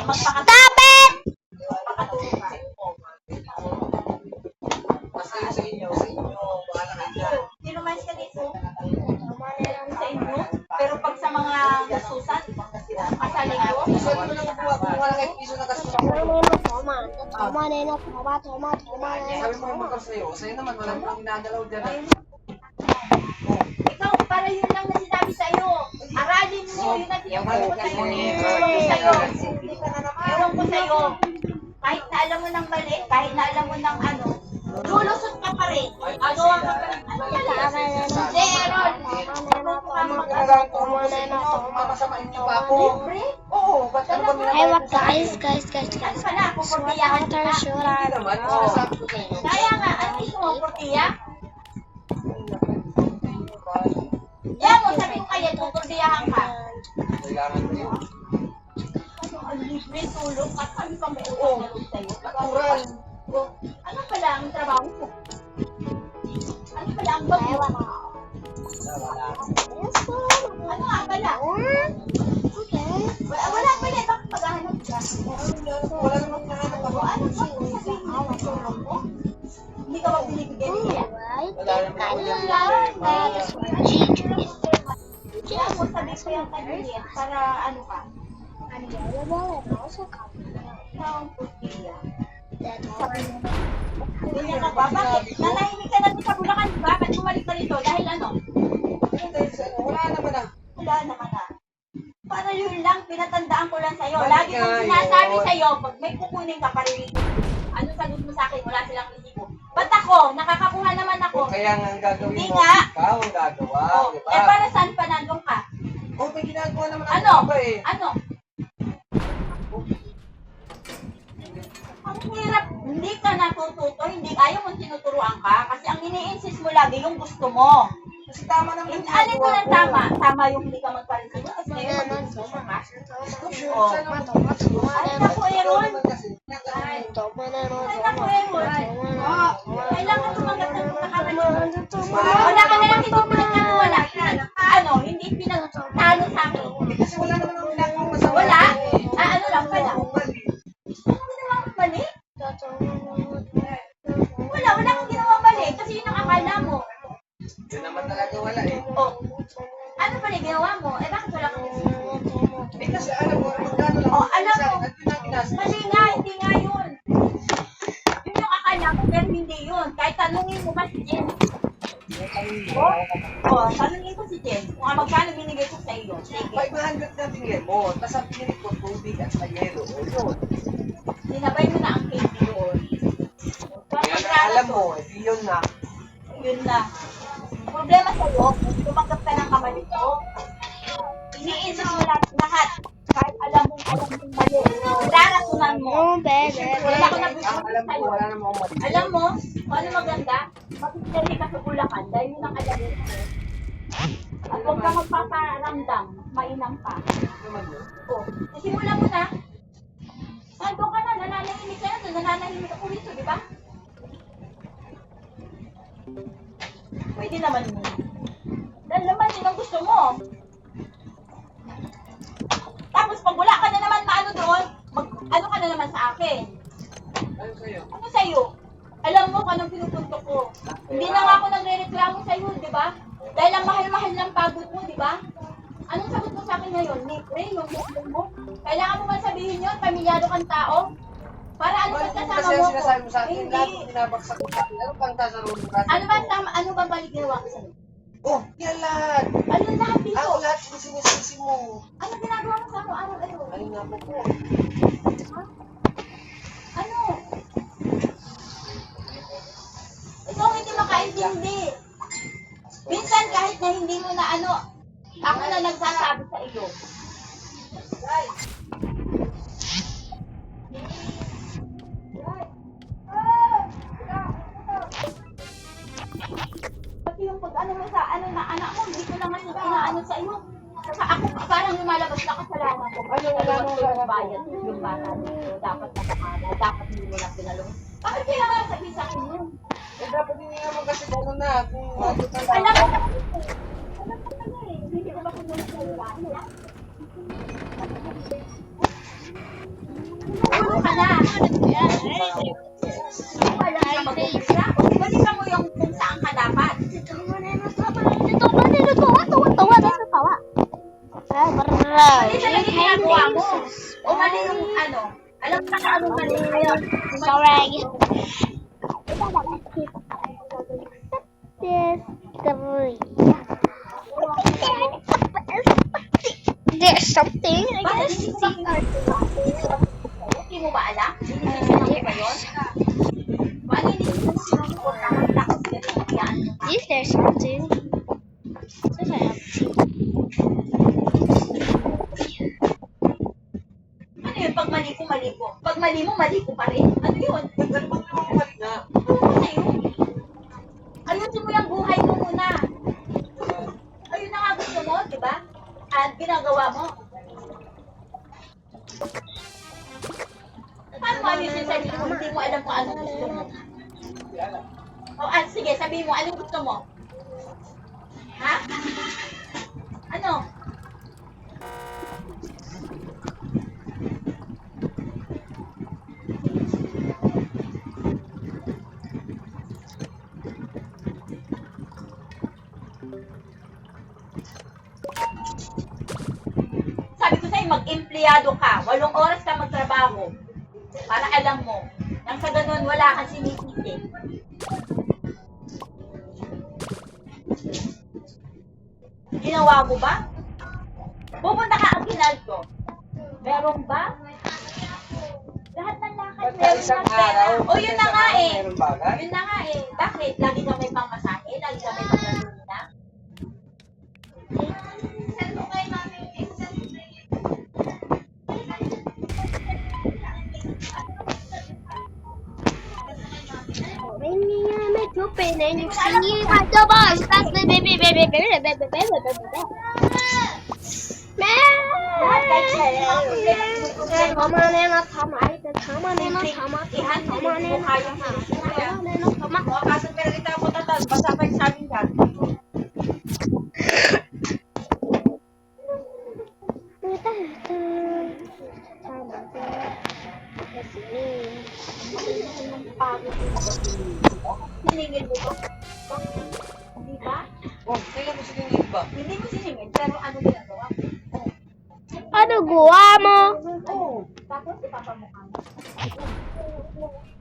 Stop it! Sinumalis ka dito. Sa inyo. Pero pag sa mga gasusan, kasaling ko. Sa'yo naman, wala mo lang ginagalaw dyan. Ikaw, para yun lang na sinabi sa'yo. Aralin mo yun na sinabi ko sa'yo. Ewan ko sa'yo. Kahit na alam mo ng mali, kahit na alam mo ng ano, lulusot ka pa rin. Ano ang ano pala? Hindi, Aaron. Mamasamain niyo pa ako. Oo, ba't ano ba Hey, what guys? Ano pala? Puportiyahan ka na. Hindi naman, sinasabi ko sa'yo. Kaya nga, ano gusto mo, portiya? Yan mo, sabi ko kayo, puportiyahan ka. Kailangan ko yun. Ang libre tulog at ano pa may utang sa'yo? Natural. Ano pala ang trabaho mo? Ano pala ang bag mo? Ano nga pala? Wala pala, bakit maghahanap ka? Wala namang nahanap ako. Ano ba kung sabihin mo ang tulog mo? Hindi ka ba binibigay niya? Wala naman ako yan. Kaya mo sabi ko yung kanilin para ano ka? Ano yan? Ang pustiya. Ganyan ka ba? Bakit? Nanahimik ka natin sa Bulacan, di ba? Ba't bumalik ka rito? Dahil ano? Wala naman ah. Wala naman na. Para yun lang, pinatandaan ko lang sa'yo. Lagi kong sinasabi sa'yo, pag may kukunin ka, paririnig. Ano sagot mo sa akin? Wala silang resibo. Ba't ako? Nakakakuha naman ako. Kaya nga ang gagawin Hindi mo, nga. ikaw ang gagawa, Oh, di ba? eh para saan pa nandun ka? Oh, may ginagawa naman Ano? ako eh. Ano? Ang hirap, hindi ka natututo, hindi ayaw mong tinuturuan ka kasi ang ini-insist mo lagi yung gusto mo. Kasi tama naman yung Alin ko ng ginagawa tama? Tama yung hindi ka magparinsin kasi ngayon mag-gusto ka. Oh. Ay, naku, Aaron. Ay, naku, Aaron. Kailangan tumanggap ng pagkakamali. Wala ka na lang hindi pinagkakawala. Ano, hindi pinagtalo sa akin. Kasi wala naman ang ginagawa masama. Wala? Ano lang pala? Ano ginawa mo mali? Wala kang ginawa mali kasi yun ang akala mo. Yun naman talaga wala eh. Oh. Ano pala ginawa mo? Eh bakit wala kang Eh kasi alam mo, magkano lang. Oh, alam mo. At yun ang ginasa. Mali nga, hindi nga yun. Yun yung akala mo, pero hindi yun. Kahit tanungin mo ba si Jen? Oh, tanungin ko si Jen. Kung magkano binigay ko sa iyo. Sige. 500 na tingin mo, tapos ang pinili ko tubig at sa yelo. O yun. Sinabay mo na ang cake doon. Yan ang alam mo, eh, yun na. Yun na. Problema sa'yo, tumanggap ka ng kamali mo. Iniisip mo lahat. Kahit alam mong mali. Darasunan mo. Wala ko nagustuhan Alam sa'yo. mo, wala naman akong mali. Alam mo, kung ano maganda, makikita ka sa Bulacan dahil yun ang alam mo. At huwag ka magpaparamdam, mainam ka. Naman yun. O, simulan mo na. Nandun ka na, nananahimik ka na, nananahimik ako rito, di ba? Pwede naman mo. Dahil naman yun ang gusto mo. Tapos pag wala ka na naman maano doon, ano ka na naman sa akin. Ano sa'yo? Ano sa'yo? Alam mo kung anong pinupunto ko. Hindi na nga ako nagre-reklamo sa'yo, di ba? Dahil ang mahal-mahal ng pagod mo, di ba? Anong sagot mo sa akin ngayon? Libre, yung gusto mo? Kailangan mo ba sabihin yun? Pamilyado kang tao? Para ano ba kasama Kasi mo ang ko? sinasabi mo sa akin, Hindi. lahat ng binabagsak mo sa akin. Ano pang tasarong mo? Ano ba balik ginawa ko sa'yo? Oh, yan lahat. Ano lahat dito? Ako lahat sinisisi mo. Ano ginagawa mo sa araw-araw? Ay nga po. Ano? Ikaw hindi makaintindi. Minsan kahit na hindi mo na ano, ako na nagsasabi sa iyo. Pati yung pag ano mo sa ano na anak mo, hindi ko naman inaano sa iyo. Sa ako parang lumalabas na kasalanan ko. Ano wala mo bayad yung bata nito. Dapat nakakala, dapat hindi mo lang pinalong. Bakit kailangan sabihin sa akin yun? Eh, dapat hindi naman kasi gano'n na. Kung matutan Alam mo naman eh. Alam mo naman eh. Hindi ko ba kung sa iyo? Wala ka mag-umpisa. Balikan mo yung kung saan ka dapat. Mali talaga yung ginagawa mo. O mali yung ano. Alam mo na ano mali. Ayun. Sorry. There's something. I Bakit guess. hindi mo ba hindi mo ba alam? Sinisisi mo ba yun? Paano hindi mo sinusuport ka? Takot ka rin yan. Is there something? Yes, I have. Ano yun? Pag mali ko, mali ko. Pag mali mo, mali ko pa rin. Ano yun? Ano bang mali na? Ano yun? Ayusin mo yung buhay mo muna. Ayun na nga gusto mo, di ba? At ginagawa mo. Paano mo ayusin sa mo? Hindi mo alam kung anong gusto mo. O, sige, sabihin mo, anong gusto mo? Ha? Ano? Sabi ko sa'yo, mag-empleyado ka. 8 oras ka magtrabaho. Para alam mo. Nang sa ganun, wala kang sinisisi. Ginawa mo ba? Pupunta ka ang Ginaldo. Meron ba? Lahat ng lakad Ba't meron isang ng pera. araw? O yun na nga eh. Meron ba agad? Yun na nga eh. Bakit? Lagi ka may pangmasahe? Lagi ka may panggasolina? Lahat kahit sa'yo. Ang problema, mga kaso pero kita mo tatal. Basta pa yung sabing ka. Siningil mo to? Di ba? Oh, kailan mo siningil ba? Hindi mo siningil, pero ano ginagawa mo? Ano gawa mo? Oo. Tapos ipapamukha mo.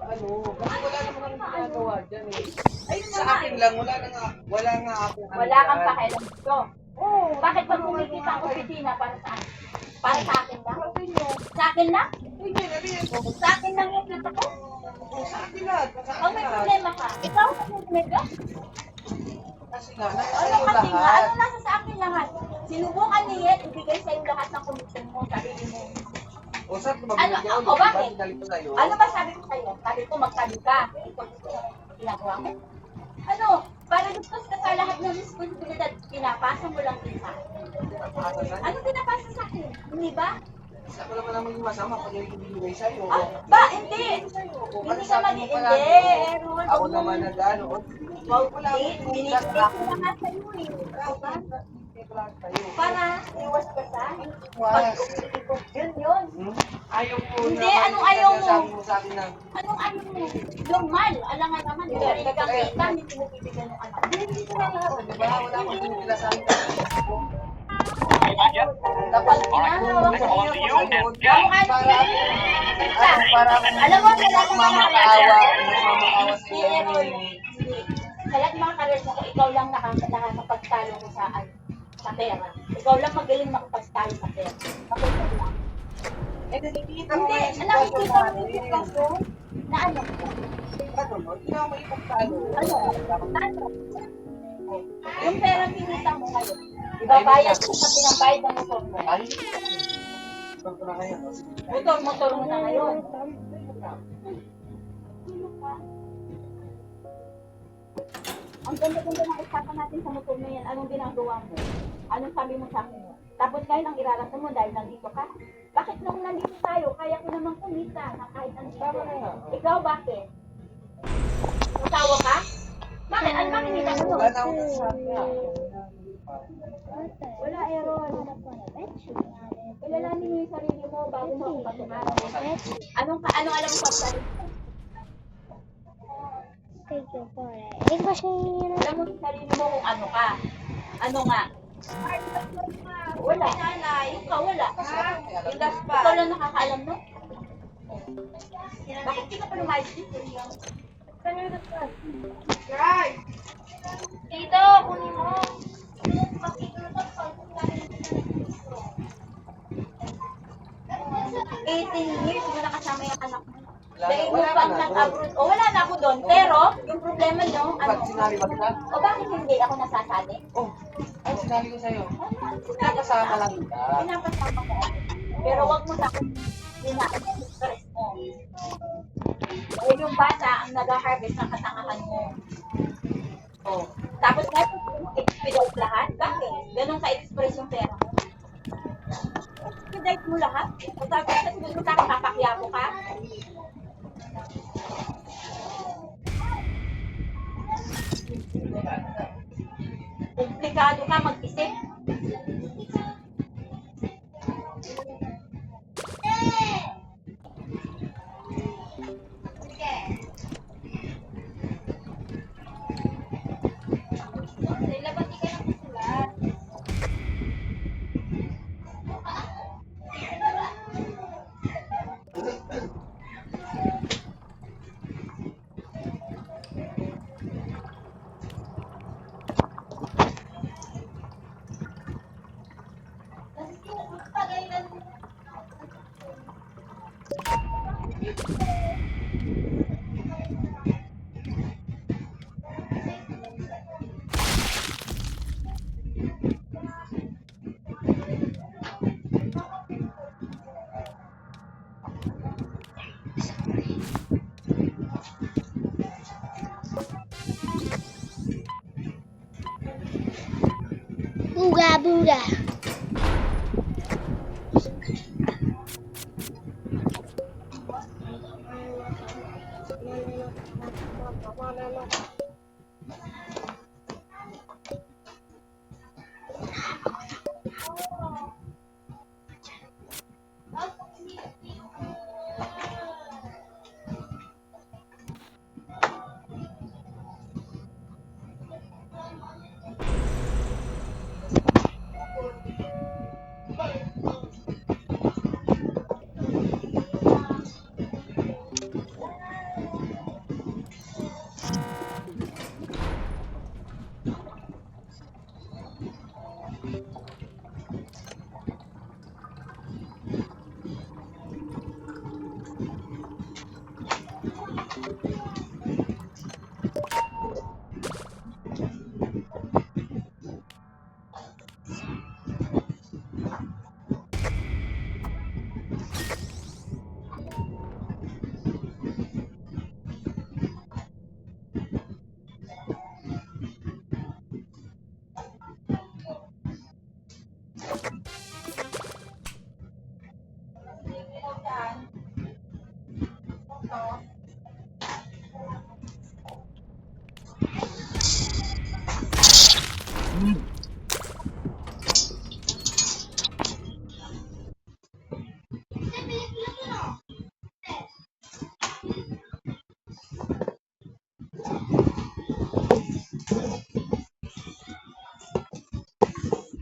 Ano? Kasi wala naman akong ginagawa dyan eh. Ayun na Sa nga akin eh. lang, wala nga akong ano Wala kang dyan. pakialam dito. Oh, bakit pag kumikita ang opisina para sa akin? Para sa akin lang? Sa akin lang? Hindi, nariyan ko. Sa akin lang yung kita ko? Sa akin lahat. Sa Ang akin may lahat. problema ka. Ikaw ang may problema? Kasi nga, nasa Ano sa'yo kasi nga? lahat. Ano nasa sa akin lahat? Sinubukan niya ibigay sa iyo lahat ng komisyon mo. Sabi mo. O saan ko Ano? mabibigyan O ulit? bakit? Bakit galit ko sa'yo? Ano ba sabi ko sa'yo? Sabi ko magsabi ka. Ikaw gusto mo. Ginagawa mo? Ano? Para discuss ka sa lahat ng responsibilidad. Pinapasa mo lang din sa akin. Asa sa'yo? Ano pinapasa sa akin? Hindi ba? Ako naman naman yung masama pag yung ibibigay sa'yo. Ah, ba? Hindi. O, Hindi kasi ka sabi mali. mo Hindi. palagi, Errol. ako naman nag-ano. Wow, Wala hindi. akong Binibigay tumigas ko na nga sa'yo eh. Diba? Para iwas ka sa pag-uukikot. Yun. Ayaw ko Hindi, naman anong ayaw mo? sabi mo sa akin na Anong ano mo? Normal. Alangan naman. Dahil ka kang kita, hindi pinipibigyan ng anak. hindi ko na lahat, di ba? Wala akong pinipila sa akin. Kapag Kung ginahawak sa iyo, sabihin ko sa'yo, kamukha para para alam mo, sa lahat ng mga mamakaawa, karir mamakaawa si sa'yo. Errol, hindi. Sa lahat ng mga karir mo, ikaw lang nakakapagtalo ko sa pera. Ikaw lang magaling makapagtalo sa pera. Ako lang. Eh, nakikita Hindi, nakikita mo yung sitwasyon na ano? Ano, hindi na ako maipagtalo. Ano? Yung pera pinita mo ngayon, ibabayad ko sa pinabayad ng motor mo. Ay, ito na kaya. Motor mo na ngayon. Ang ganda-ganda ng usapan natin sa motor mo yan. Anong ginagawa mo? Anong sabi mo sa akin? Tapos ngayon ang irarasan mo dahil nandito ka? Bakit nung nandito tayo, kaya ko naman kumita na kahit nandito? Ikaw bakit? Usawa ka? Bakit? Ano ba kinita mo? Wala na akong nasasabi. Wala, Aaron. Kilalanin mo yung sarili mo bago mo ako patunayan. Anong alam mo sa sarili mo? Thank you for it. Hindi ko siya Alam mo sa sarili mo kung ano ka. Ano nga? Wala. Ikaw wala. Ikaw lang nakakaalam no? Bakit di ka pa lumayos dito? Dito, kunin mo. 18 years, mo nakasama yung anak mo. Dahil mo pang nag-abroad. O wala na ako doon. Pero, yung problema nyo, ano? Bakit sinabi ba kita? O bakit hindi ako nasasali? Oh, ano sinabi ko sa'yo? Nakasama lang kita. Pinapasama ko. Pero wag mo na akong stress mo. Dahil yung bata ang nag-harvest ng katangahan mo. Oh, Tapos ngayon, expedite lahat. Bakit? Ganun ka-express yung pera mo. Expedite mo lahat. Tapos sa sunod mo papakyabo ka. Komplikado ka mag-isip. Labati ka ng sulat. Booga booga. Ano